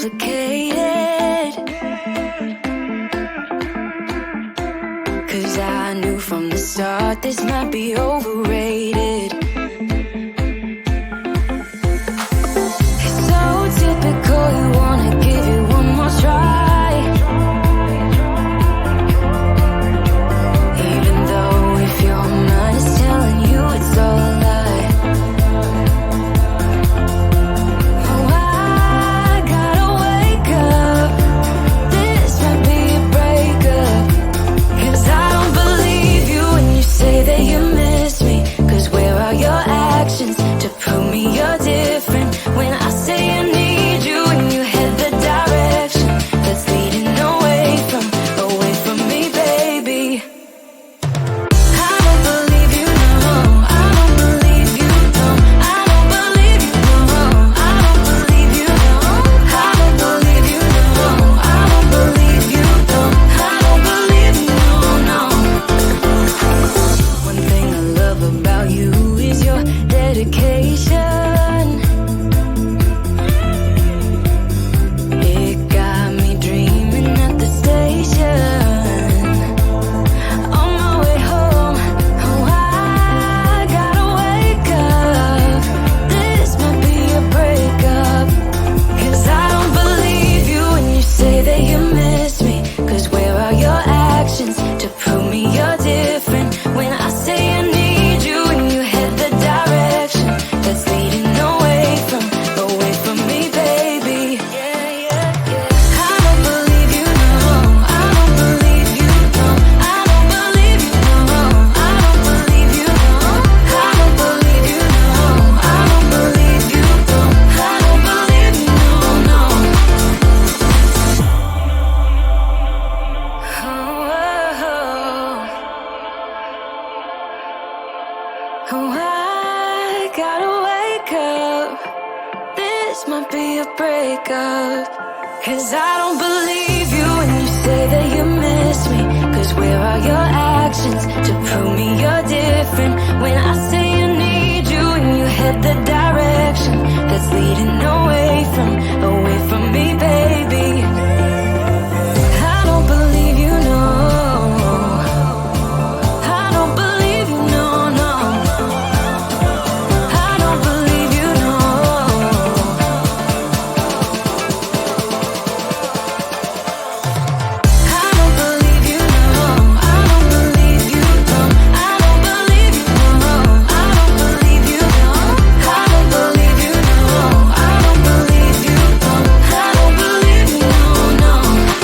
complicated. 'Cause I knew from the start this might be overrated. It's so typical, you wanna give it one more try. Even though if your mind is telling you it's all a lie. Oh, I gotta wake up. This might be a breakup. 'Cause I don't believe you when you say that you miss me. 'Cause where are your actions to prove me you're different? When I say I need you and you head the direction that's leading away from me, baby. I don't believe you, no. I don't believe you, no. I don't believe you, no. I don't believe you, no. I don't believe you, no. I don't believe you, no. I don't believe you, no. One thing I love about you is your dedication. It got me dreaming at the station. On my way home, oh, I gotta wake up. This might be a breakup. 'Cause I don't believe you when you say that you miss me. 'Cause where are your actions to prove me you're different? When I say I need you and you head the direction that's leading away from me, baby. Yeah, yeah, yeah. I don't believe you, no. I don't believe you, no. I don't believe you, no. I don't believe you, no. I don't believe you, no. I don't believe you, no. I don't believe you, no. Oh, I gotta wake up. This might be a breakup. 'Cause I don't believe you when you say that you miss me. 'Cause where are your actions to prove me you're different? When I say I need you and you head the direction that's leading away from me, baby. I don't believe you, no. I don't believe you, no, no. I don't believe you, no. I don't believe you, no. I don't believe you, no. I don't believe you, no. I don't believe you, no. I don't believe you, no. I don't believe you, no. I don't believe you, no.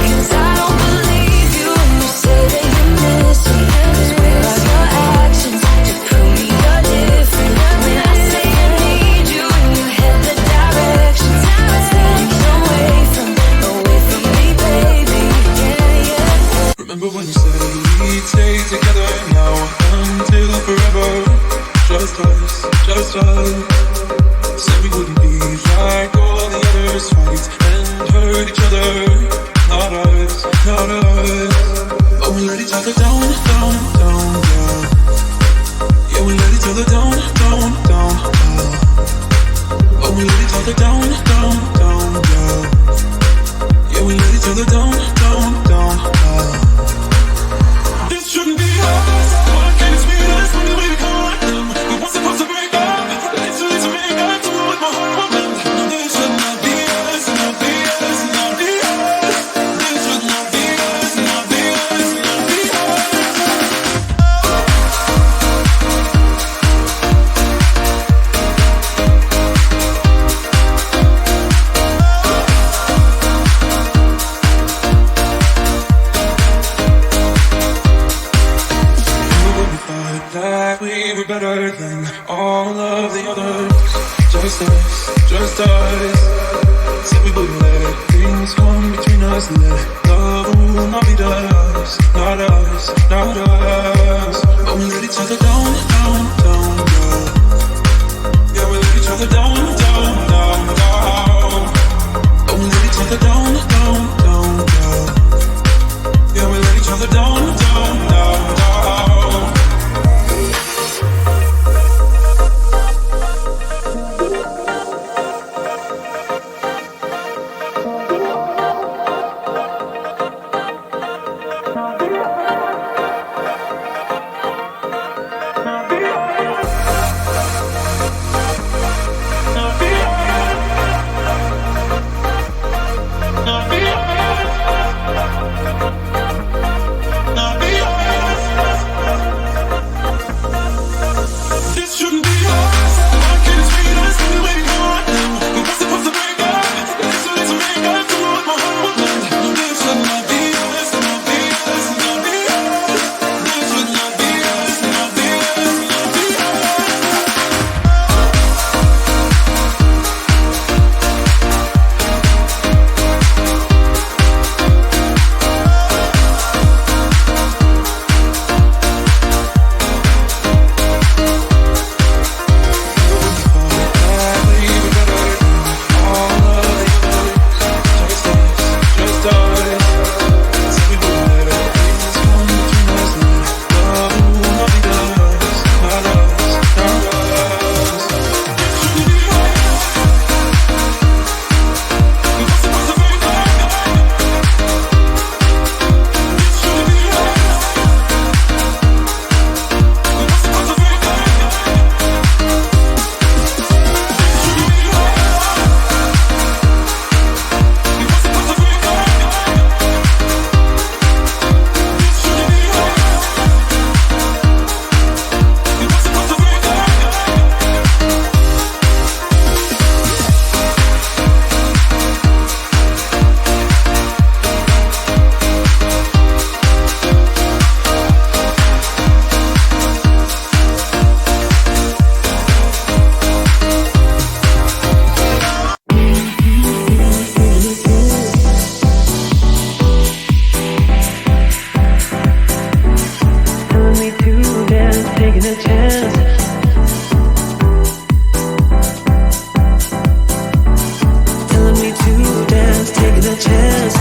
'Cause I don't believe you when you say that you miss me. 'Cause where are your actions to prove me you're different? When I say I need you and you head the directions that's leading away from me, baby. Yeah, yeah. Remember when you said we'd stay together now until forever? Just us, just us. Said we wouldn't be like all the others, fight and hurt each other. Not us, not us. But we let each other down, down, down, yeah. Yeah, we let each other down, down, down, yeah. But we let each other down, down, down, yeah. Yeah, we let each other down, down, down, yeah. This shouldn't be us. Why can't it be us when we become like them? We weren't supposed to break up. It's too late to make up to what my heart wants. This should not be us, not be us, not be us. This should not be us, not be us, not be us. That we were better than all of the others. Just us, just us. Said we wouldn't let things come between us. Let love will not be us, not us, not us. But we let each other down, down, down, down. Yeah, we let each other down, down, down, down. But we let each other down, down, down, down. Yeah, we let each other down, down, down, down. chance